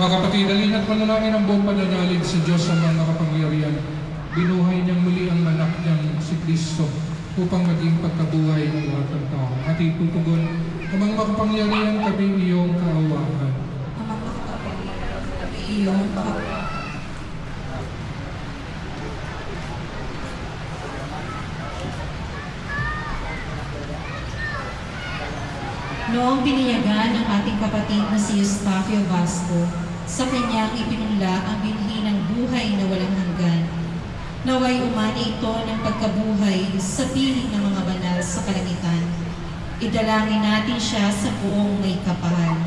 Mga kapatid, dalhin at panalangin ang buong pananalig sa Diyos sa mga makapangyarihan. Binuhay niyang muli ang anak niyang si Kristo upang maging pagkabuhay ng lahat ng tao. At itutugon, amang makapangyarihan kami iyong kaawaan. Amang makapangyarihan kami iyong kaawaan. Noong biniyagan ng ating kapatid na si Eustachio Vasco, sa kanyang ipinunla ang binhi ng buhay na walang hanggan. Naway umani ito ng pagkabuhay sa piling ng mga banal sa kalangitan. Idalangin natin siya sa buong may kapal.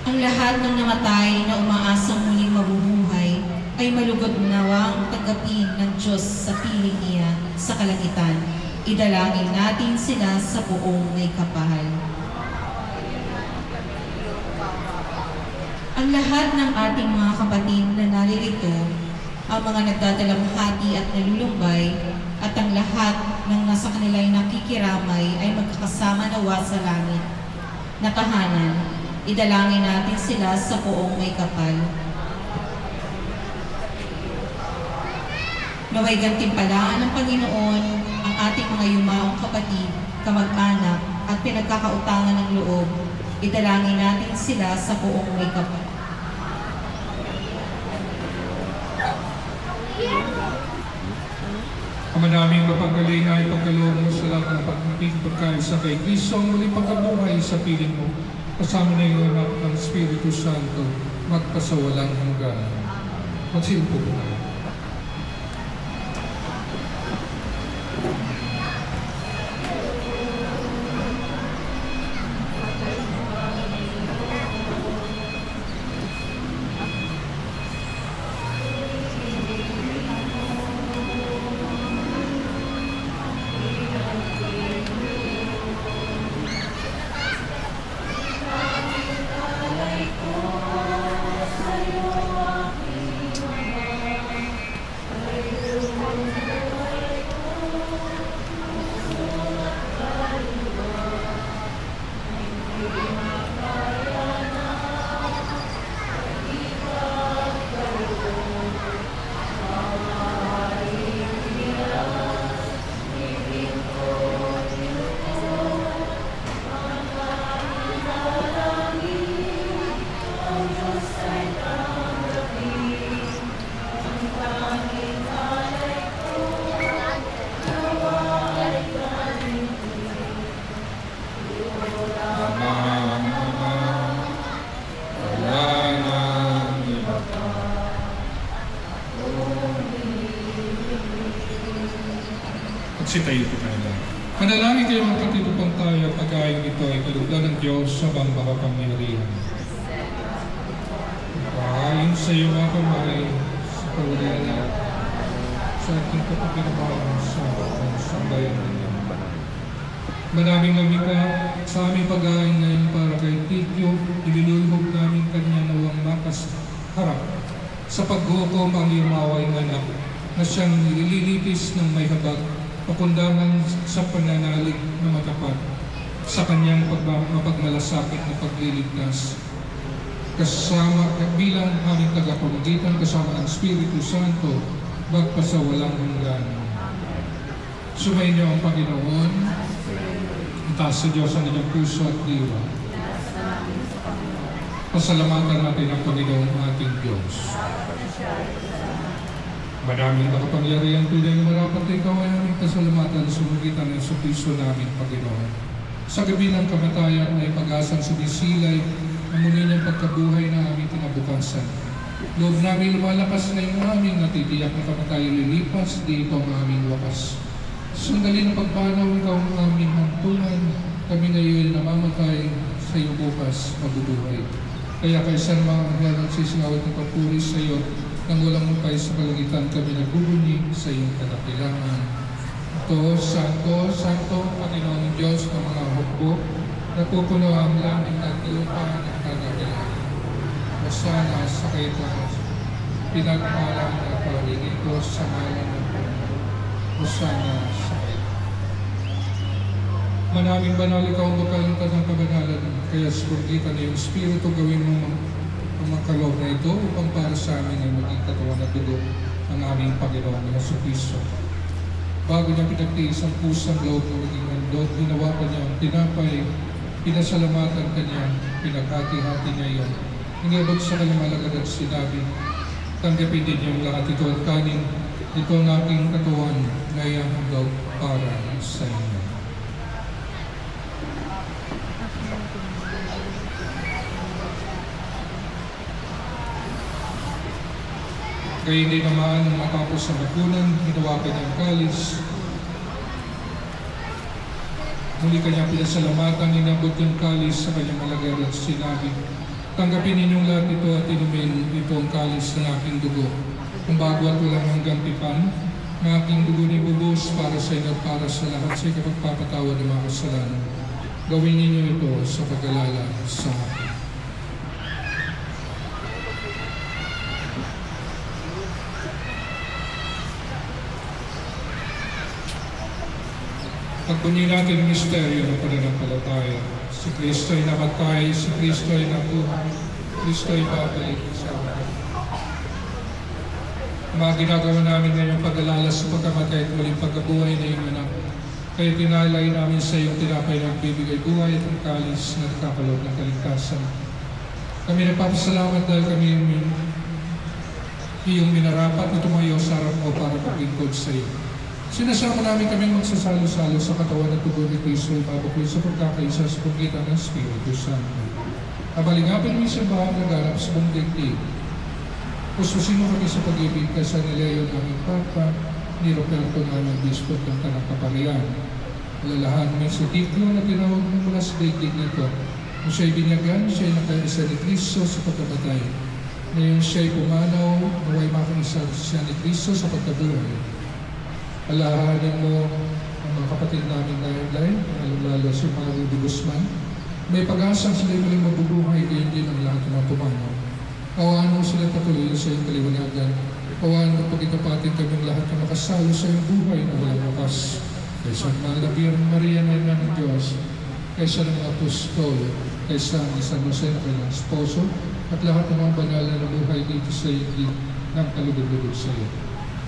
Ang lahat ng namatay na umaasang muling mabubuhay ay malugod nawang tanggapin ng Diyos sa piling niya sa kalangitan. Idalangin natin sila sa buong may kapal. Ang lahat ng ating mga kapatid na naririto, ang mga nagdadalamhati at nalulumbay, at ang lahat ng nasa kanila'y nakikiramay ay magkakasama nawa sa langit. Nakahanan, idalangin natin sila sa buong may kapal. Naway gantimpalaan ng Panginoon ang ating mga yumaong kapatid, kamag-anak at pinagkakautangan ng loob. Idalangin natin sila sa buong may kapal. Ama naming mapagaling ay pagkaloob mo sa lahat ng pagkain sa kay Kristo ang muling pagkabuhay sa piling mo. Kasama na yung anak ng Espiritu Santo, magpasawalang hanggan. Magsilpo po tayo. Sitayo po tayo. Manalangin kayo mga kapatid upang tayo pag-aayong ito ay kalugdan ng Diyos sa bang makapangyarihan. Ayon sa iyo mga kamay, sa kawalan sa ating kapapinabahan sa sambayan ng iyong banal. Manaming lumika sa aming pag-aayong ngayon para kay Tito, ililulhog namin kanya nawang makas harap sa paghukom ang iyumaway ng anak na siyang nililitis ng may habag pakundangan sa pananalig na matapat sa kanyang mapagmalasakit na pagliligtas. Kasama bilang aming tagapamagitan kasama ang Espiritu Santo magpasawalang hanggan. Sumayin niyo ang Panginoon, itaas sa Diyos ang inyong puso at diwa. Pasalamatan natin ang Panginoon ating Diyos. Maraming makapangyarihan tunay na marapat na ikaw ay aming pasalamatan sa magitan ng supiso namin, Panginoon. Sa gabi ng kamatayan ay pag-asang sumisilay ang muli niyang pagkabuhay na aming tinabukasan. Loob namin lumalakas na yung aming natitiyak na kamatayan lilipas, di ito ang aming wakas. Sandali ng pagpanaw ikaw ang aming hantungan, kami ngayon namamatay sa iyo bukas mabubuhay. Kaya kaysa mga anghel ang sisingawat ng pagpuri sa iyo, nang walang upay sa kalangitan kami nagbubuni sa iyong kadakilangan. Ito, Santo, Santo, Panginoong Diyos ng mga hukbo, napupuno ang langit at lupa ng kadakilangan. Masana sa kaitaas, pinagpalang na paligid ko sa ngalan ng Panginoon. Masana sa kaitaas. Manaming banal, ikaw ang makalangkad ng kabanalan. Kaya sa pagkitan ng iyong Espiritu, gawin mo ang mga kaloob na ito upang para sa amin ay maging katawan at dugo ng aming Panginoon na Jesucristo. Bago niya pinagtiis ang pusang loob na maging handog, ginawa pa niya ang tinapay, pinasalamatan kanya, pinaghati-hati niya iyon. Inabot sa kanyang alagad at sinabi, tanggapin din niyong lahat ito at kanin, ito ang aking katawan na iyang handog para sa inyo. Kaya hindi naman nang matapos ang hapunan, ginawa pa niya ang kalis. Muli kanyang pinasalamatan, inabot yung kalis sa kanyang alagad at sinabi, tanggapin ninyong lahat ito at inumin ito ang kalis ng aking dugo. Kung bago at walang hanggang tipan, ng aking dugo ni bubos para sa inyo at para sa lahat sa ikapagpapatawad ng mga kasalanan. Gawin ninyo ito sa pag-alala sa akin. Pagbunin natin ang misteryo ng pananampalataya. Si Kristo ay namatay, si Kristo ay nabuhay, Kristo ay babalik sa atin. Mga ginagawa namin ngayong pag-alala sa pagkamatay at muling pagkabuhay na iyong anak. Kaya tinalay namin sa iyong tinapay na nagbibigay buhay at ang kalis na nagkakaloob ng kaligtasan. Kami nagpapasalamat dahil kami iyong minarapat na tumayo sa harap mo para paglingkod sa iyo. Sinasama namin kaming magsasalo-salo sa katawan at tugon ni Kristo ay papakuloy sa pagkakaisa sa pagitan ng Espiritu Santo. Abalingapin mo sa bahang naganap sa buong daigdig. Pususin mo kami sa pag-ibig kaysa ni Leo naming Papa, ni Roberto naming Bispo ng Tanang Kaparian. Alalahan mo sa tiglo na tinawag mo mula sa daigdig nito. Kung siya'y binyagan, siya'y nakaisa ni Kristo sa pagkamatay. Ngayon siya'y pumanaw, naway makaisa siya ni Kristo sa pagkabuhay. Alahanin mo ang mga kapatid namin na online, lalo si Mario de Guzman. May pag-asang sila'y muling mabubuhay, gayon din ang lahat ng mga pumanaw. Kawaan mo sila patuloy sa iyong kaliwanagan. Kawaan mo pagkitapatin kaming lahat na makasalo sa iyong buhay na walang wakas. Kaysa ng Birhen Maria na ina ng Diyos, kaysa ng mga apostol, kaysa ng San Jose na kanyang esposo, at lahat ng mga banal na nabuhay dito sa iyo ng kalugod-lugod sa iyo.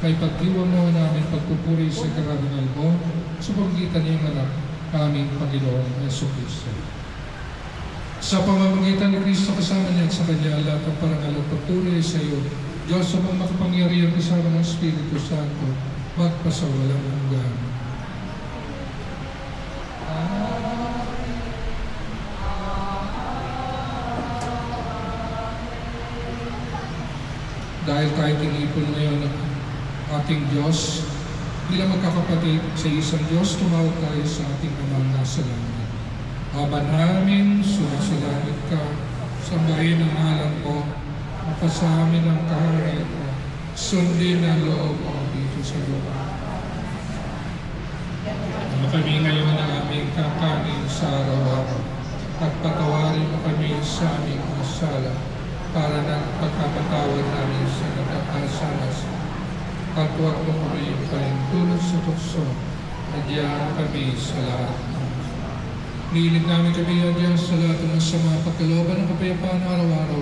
May pagdiwang mo namin pagpupuri sa karangal mo sa pagkitan niyong anak, aming Panginoon Jesucristo. Sa pamamagitan ni Kristo kasama niya at sa Kanya, lahat ng parangal at pagpuri sa iyo, Diyos sa mga makapangyarihan kasama ng Espiritu Santo, magpasawalang hanggan. Dahil tayo tinipon ngayon ng ating Diyos, bilang magkakapatid sa isang Diyos, tumawag tayo sa ating Amang nasa langit. Aba namin, sumasalangit ka, sambahin ang ngalan mo, mapasamin ang kaharian mo, sundin ang loob mo dito sa lupa. Ano kami ngayon ang aming kakanin sa araw-araw, at patawarin mo kami sa aming masala, para ng pagkapatawad namin sa nagkakasalas. At huwag mo kami palintulot sa tukso, nadyan kami sa lahat. Nilig namin kami nadyan sa lahat ng masama, pagkalooban ng kapayapaan araw-araw.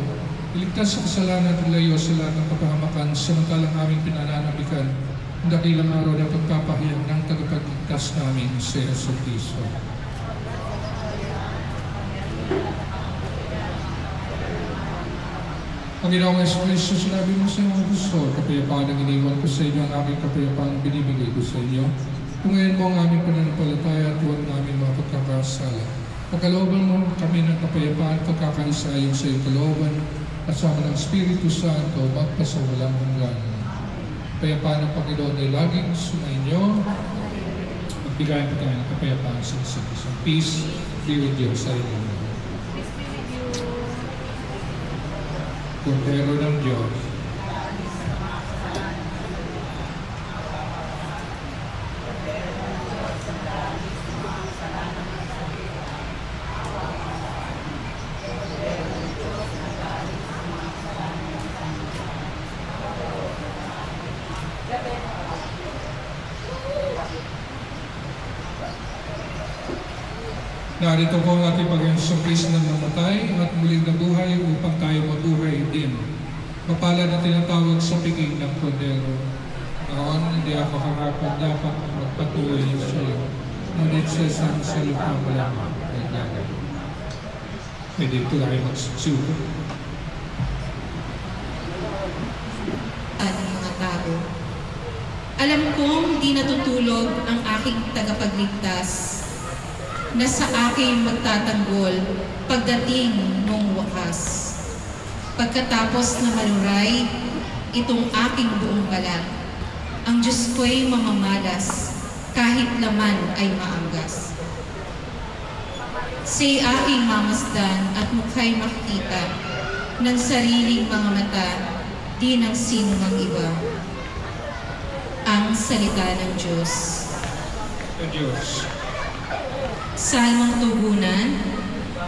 Iligtas sa kasalanan at layo sa lahat ng kapahamakan, samantalang aming pinananabikan, ang dakilang araw na pagpapahayag ng tagapagligtas namin sa Jesucristo. Panginoong Jesucristo, sinabi mo sa mga gusto, kapayapaan ang iniwan ko sa inyo, ang aming kapayapaan binibigay ko sa inyo. Kung ngayon mo ang aming pananampalataya at huwag namin mga pagkakasala. Pagkalooban mo kami ng kapayapaan, pagkakaisayon sa iyong kalooban, at sama ng Espiritu Santo, magpasawalang hanggan. Kapayapaan ng Panginoon ay laging sumainyo. Magbigayan po tayo ng kapayapaan sa isa't isa. Peace be with you sa inyo. Kordero ng Diyos. Narito po ang ating Panginoon Hesus Kristo na namatay at muling nabuhay upang tayo mabuhay din. Mapalad na tinatawag sa piging ng kordero. Noon, hindi ako harapan dapat magpatuloy sa iyo. Ngunit sa isang salita mo lang ay gagawin. Pwede ito tayo magsusuko. Ating mga tao. Alam kong di natutulog ang aking tagapagligtas na sa akin magtatanggol pagdating nung wakas. Pagkatapos na maluray itong aking buong balat, ang Diyos ko'y mamamalas kahit laman ay maanggas. Siya'y aking mamasdan at mukha'y makikita ng sariling mga mata, di ng sino mang iba. Ang salita ng Diyos. Sa Diyos. Salmang tugunan.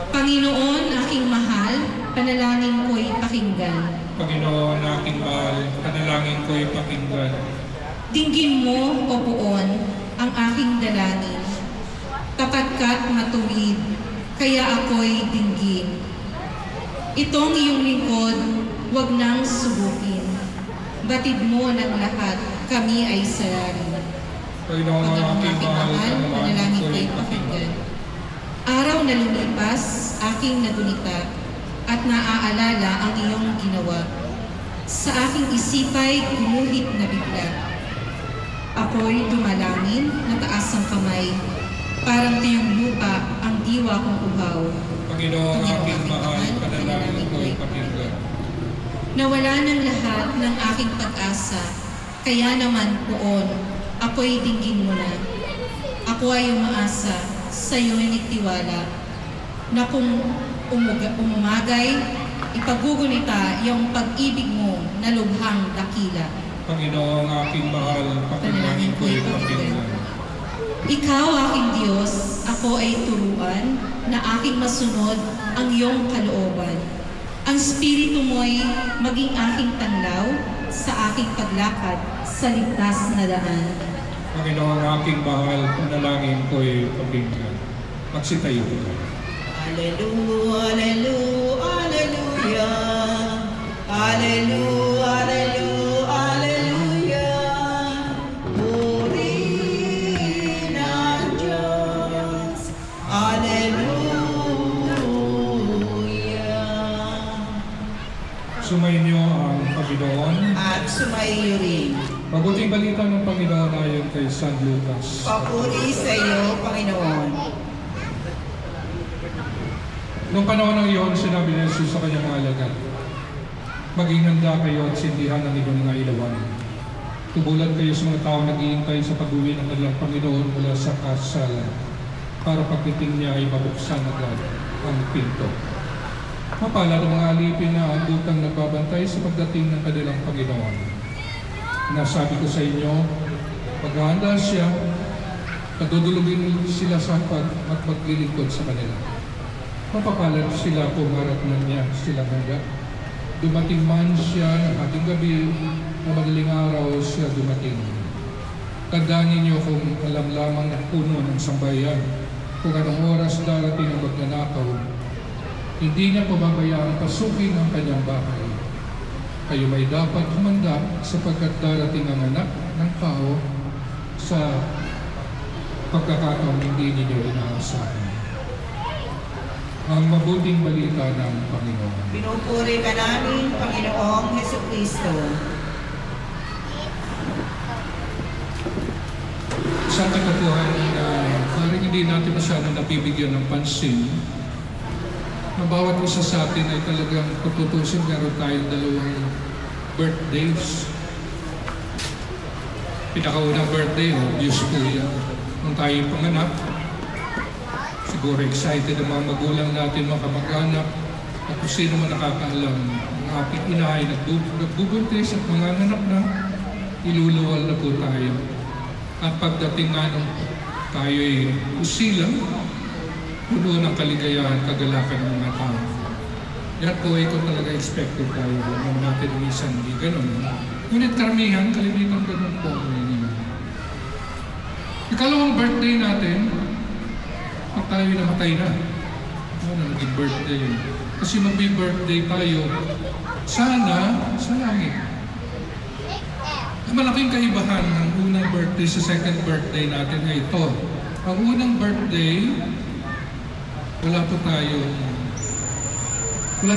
Panginoon, aking mahal, panalangin ko'y pakinggan. Panginoon, aking mahal, panalangin ko'y pakinggan. Dinggin mo, O Poon, ang aking dalangin. Tapat ka't matuwid, kaya ako'y dinggin. Itong iyong lingkod, huwag nang subukin. Batid mo ng lahat, kami ay sarili. Panginoon, aking mahal, panalangin ko'y pakinggan. Araw na lumipas, aking nagunita, at naaalala ang iyong ginawa. Sa aking isipay, gumuhit na bigla. Ako'y dumalangin, nataas ang kamay, parang tiyong lupa ang diwa kong uhaw. Panginoon, aking mahal, panalangin ko'y pakinggan. Nawala ng lahat ng aking pag-asa, kaya naman Poon, ako'y dinggin mo na. Ako ay umaasa, sa iyo'y nagtiwala, na kung umagay, ipagugunita yung pag-ibig mo na lubhang dakila. Panginoon, aking mahal, panalangin ko'y pakinggan. Ikaw, aking Diyos, ako ay turuan na aking masunod ang iyong kalooban. Ang Espiritu mo'y maging aking tanlaw sa aking paglakad sa ligtas na daan. Panginoon, aking mahal, panalangin ko'y pakinggan. Magsitayo po tayo. Hallelujah, hallelujah, hallelujah, hallelujah, hallelujah. Purihin ang Diyos, hallelujah. Sumainyo ang Panginoon. At sumaiyo rin. Mabuting balita ng Panginoon ayon kay San Lucas. Papuri sa iyo, Panginoon. Noong panahon ng iyon, sinabi ni Jesus sa kanyang mga alagad, maging handa kayo at sindihan ang inyong mga ilawan. Tubulan kayo sa mga taong naghihintay sa pag-uwi ng kanilang Panginoon mula sa kasalan, para pagdating niya ay mabuksan agad ang pinto. Mapalad ang mga alipin na ang butang nagbabantay sa pagdating ng kanilang Panginoon. Nasabi ko sa inyo, paghahanda siya, padudulugin sila sa hapag at maglilingkod sa kanila. Mapapalad sila kung harap na niya silang handa. Dumating man siya ng ating gabi, na madaling araw siya dumating. Tandaan ninyo kung alam lamang ng puno ng sambayan kung anong oras darating ang magnanakaw, hindi niya pababayaan pasukin ang kanyang bahay. Kayo may dapat humanda sapagkat darating ang anak ng tao sa pagkakataong hindi ninyo inaasahan. Ang mabuting balita ng Panginoon. Pinupuri ka namin, Panginoong Hesukristo. Sa katotohanan na parang hindi natin masyadong nabibigyan ng pansin, na bawat isa sa atin ay talagang tututusin, meron tayong dalawang birthdays. Pinakaunang birthday, obvious po yan. Nung tayo panganak, siguro excited ang mga magulang natin, mga kamag-anak, at kung sino man nakakaalam, ang aking ina ay nagbubuntis at manganganak na, iluluwal na po tayo. At pagdating nga nung tayo ay usilang, puno ng kaligayahan, kagalakan ng mga tao. Yan po ay kung talaga expected tayo. Alam natin ang isang hindi ganun. Ngunit karamihan, kalimitan ganun po. Ikalawang birthday natin, at tayo namatay na. Ano, naging birthday yun. Kasi mag-birthday tayo, sana sa langit. Ang malaking kaibahan ng unang birthday sa second birthday natin ay ito. Ang unang birthday, wala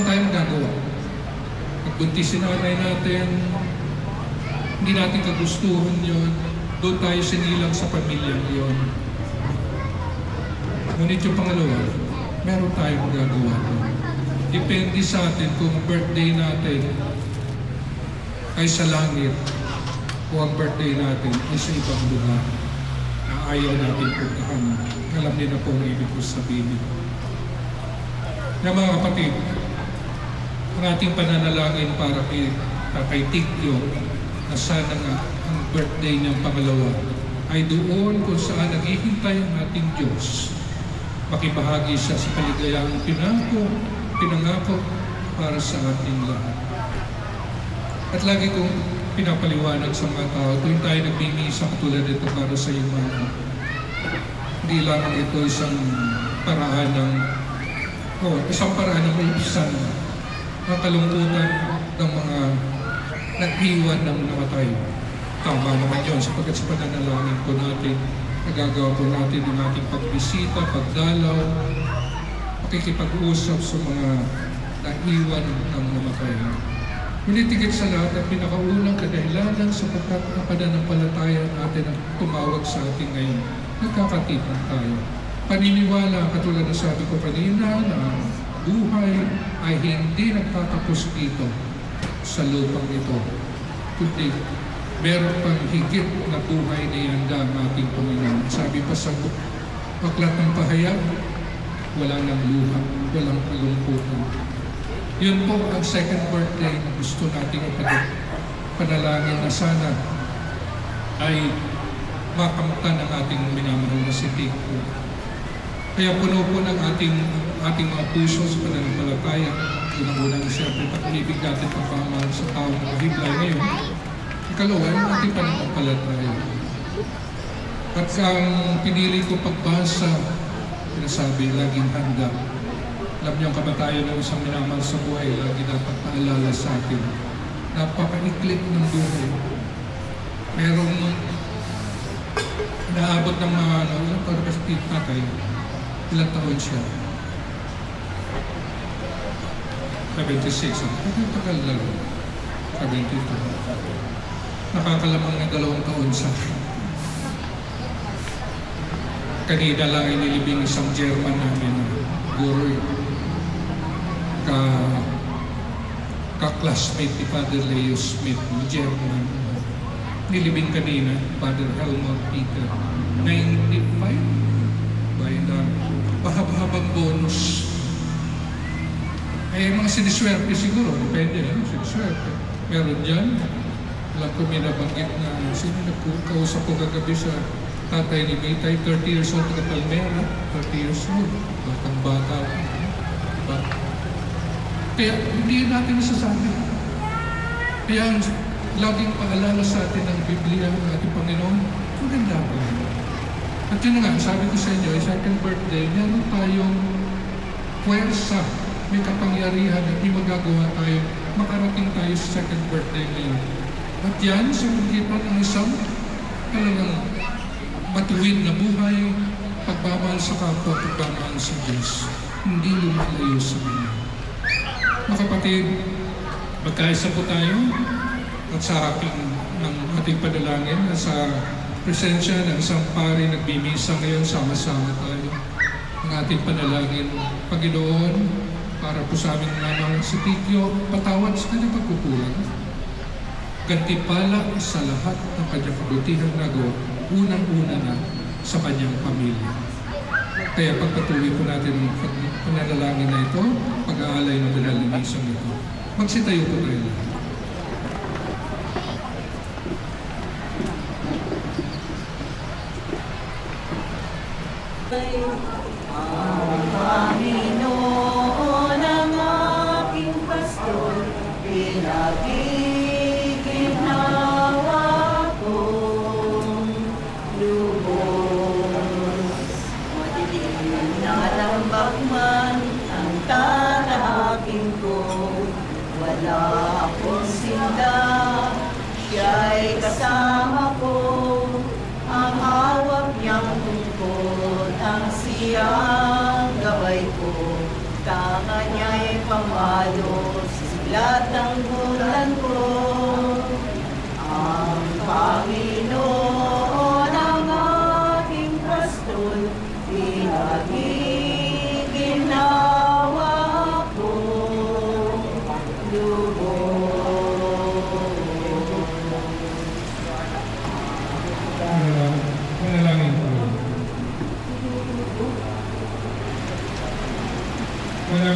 tayong gagawa. Pagbuntis si nanay natin, hindi natin kagustuhan yon, doon tayo sinilang sa pamilyang yon. Ngunit yung pangalawa, meron tayong magagawa doon. Depende sa atin kung birthday natin ay sa langit o ang birthday natin ay sa ibang lugar na ayaw natin puntahan. Alam niyo na po ang ibig ko sabihin. Kaya mga kapatid, ang ating pananalangin para kay Tatay Tikyo na sana nga ang birthday niyang pangalawa ay doon kung saan naghihintay ang ating Diyos. Makibahagi siya sa kaligayahang pinangako para sa ating lahat. At lagi kong pinapaliwanag sa mga tao, tuwing tayo nagbimisa katulad ito para sa iyong mga. Hindi lamang ito isang paraan ng maibsan ang kalungkutan ng mga nag-iwan ng namatay. Tama naman yun, sapagkat sa pananalangin po natin, nagagawa po natin ang ating pagbisita, pagdalaw, pakikipag-usap sa mga naiwan ng namatay. Ngunit higit sa lahat, ang pinakaunang kadahilanan sapagkat ang pananampalataya natin ang tumawag sa atin ngayon, nagkakatipan tayo. Paniniwala, katulad na sabi ko kanina, na buhay ay hindi nagtatapos dito sa lupang ito, kundi meron pang higit na buhay na ihanda ang ating Panginoon. Sabi pa sa aklat ng pahayag, wala nang luha, walang kalungkutan. Yun po ang second birthday na gusto nating panalangin na sana ay makamtan ang ating minamahal na si Tito. Kaya puno po ng ating mga puso sa pananampalataya. Unang-unang siyempre pag-ibig natin pagpamahal sa tao na nahiblay ngayon. Ikalawa, yung ating pananampalataya. At ang pinili ko pagbasa, sinasabi, laging handa. Alam niyo ang kamatayan ng isang minamahal sa buhay, lagi dapat paalala sa atin. Napaka-iklit ng buhay. Merong naabot ng mga ilang taon ba si Tatay? Ilang taon siya? 76. Ang tagal lang. 72. Nakakalamang na 2 taon sa akin. Kanina lang inilibing isang German namin, guru, ka-classmate ni Father Leo Smith, German. Nilibing kanina, Father Helmut Peter. 95? Bayan na, mahaba-habang bonus. Eh, mga siniswerte siguro, depende na, siniswerte. Meron dyan. Alam ko may nabanggit na sino nagkausap ko kagabi sa tatay ni Maytay, 30 years old na Palmera, 30 years old. Batang bata. Diba? Kaya hindi natin nasasabi. Kaya laging paalala sa atin ng Biblia ng ating Panginoon, maganda po. At yun nga, sabi ko sa inyo, second birthday, meron tayong puwersa, may kapangyarihan at may magagawa tayo, makarating tayo sa second birthday ngayon. At yan, sa magitan ng isang talagang matuwid na buhay, pagmamahal sa kapwa, pagmamahal sa Diyos. Hindi lumalayo sa mga. Mga kapatid, magkaisa po tayo at sa ating panalangin, sa presensya ng isang pari nagbimisa ngayon, sama-sama tayo. Ang ating panalangin, Panginoon, para po sa aming namang si Tikyo, patawad sa kanyang pagkukulang. Gantimpala sa lahat ng kanyang kabutihang nagawa, unang-una na sa kanyang pamilya. Kaya pagpatuloy po natin ang panalangin na ito, pag-aalay ng banal na misang ito. Magsitayo po tayo lahat. Ang Panginoon ang aking pastor, pinagiginawa kong lubos. Madilim na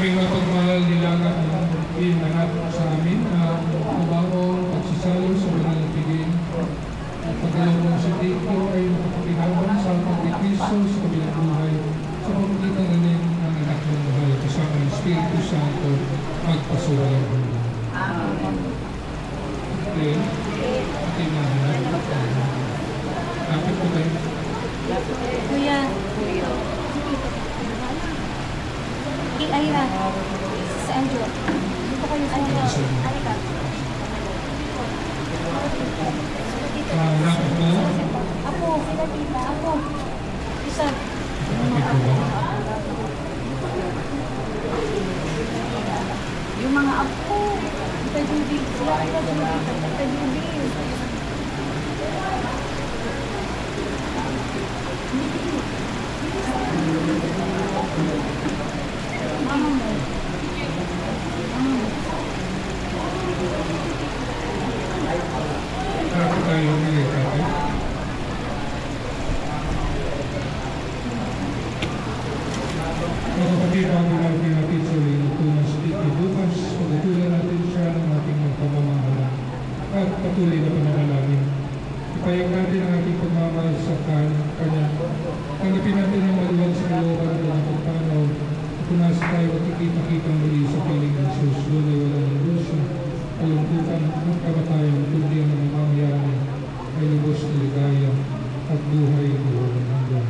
Aming mapagmahal nilaga ng inanak sa amin ang kabaong pagsisalo sa banal na piging. At pagkalawang si Tito ay nakapaginawan sa pagkikristo sa kabilang buhay sa pamamagitan na rin ng anak ng buhay kasama ng Espiritu Santo magpasuwalang buhay. Okay. Okay na. Kapit ko tayo. Kuya. Ayra. Sa Andrew. Dito kayo sa Andrew. Halika. Anak ko. Apo, sila tita. Apo. Isa. Kapit ko ba? Yung mga apo. Tajubi. Sila ay tajubi. Mama mo. Kapit tayo ulit, kapit. Mga kapatid, bago natin natin sa Tunas Dito bukas, pagkatulan natin siya ng ating pamamahala at patuloy na pananalangin. Ipayag natin ang ating pagmamahal sa Kanya. Tanggapin natin ang maluwag sa kalooban ng mga pagpanaw. Tunas tayo at ikita-kita muli sa piling ng Jesus. Doon ay wala ng luso, kalungkutan at kamatayan, kundi ang namamayari ay lubos na ligaya at buhay buhay hanggang.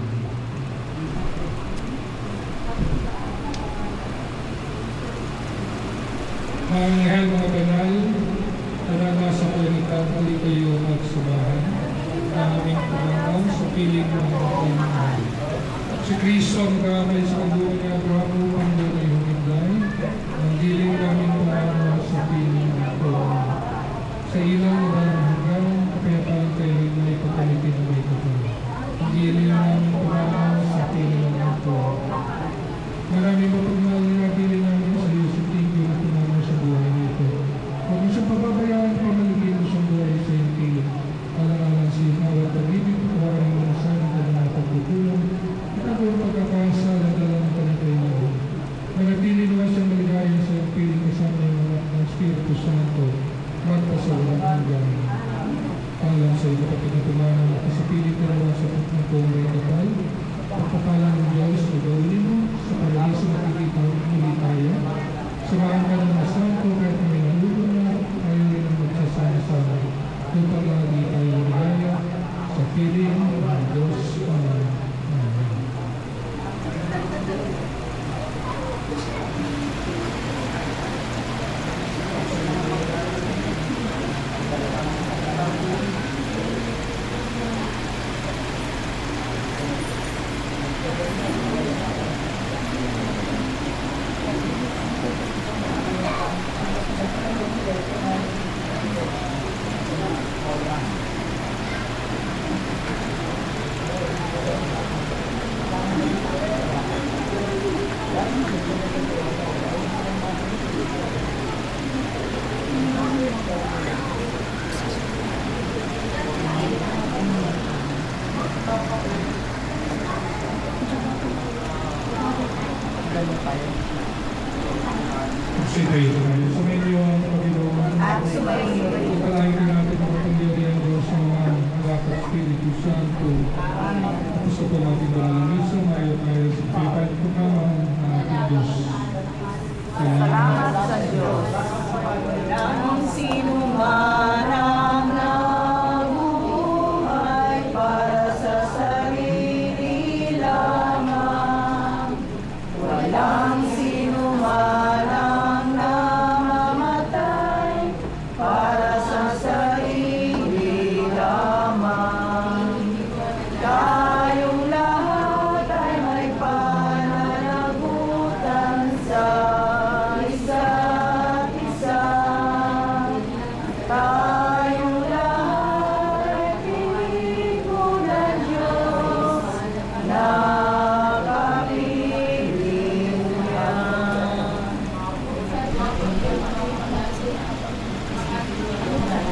Mga anghel, mga banal, na nasa planetan, hali kayo magsabahan na aming pananaw sa piling ng mga panginoon. Si Kristo ang gamay sa kabuhay ni Abraham upang doon ay humigay. Ang giling namin pananaw sa piling ng Panginoon. Sa ilaw na walang hanggan, kapayapaan kayo na ipagkalitin ng may kapal. Ang giling namin pananaw sa piling ng Panginoon. Maraming mapagmahal na giling namin sa iyo sa tingin na tumama sa buhay nito. Huwag mo siyang pababayaan kung maligyan mo siyang buhay sa iyong tingin. Alang-alang sa iyong awat pag-ibig, kawarin mo na sa amin na mga pagkukulang. Ikaw ang pagkakasala na lang ka na kayo namin. Manatili naman siyang maligaya sa iyong piling kasama yung mga ng Espiritu Santo. Magpasawalang hanggang. Alang sa iyo kapag natumanan at sa piling ka naman sa putong kong may kapal. Pagpapalang ng Diyos na gawin mo sa paradiso na kikita muli tayo. Samahan ka ng Santo kahit na may nahulog na tayo rin ang magsasama-sama. Upang lagi tayo ligaya sa piling ng Diyos. Amen. Sumayin niyo ang Panginoon. Pagkalain ka natin ang kapangyarihan Diyos ng mga anak at Espiritu Santo. Tapos ito natin banalangisa, mayo-mayo sa pagpapagpapamahan ng ating Diyos. Salamat sa Diyos.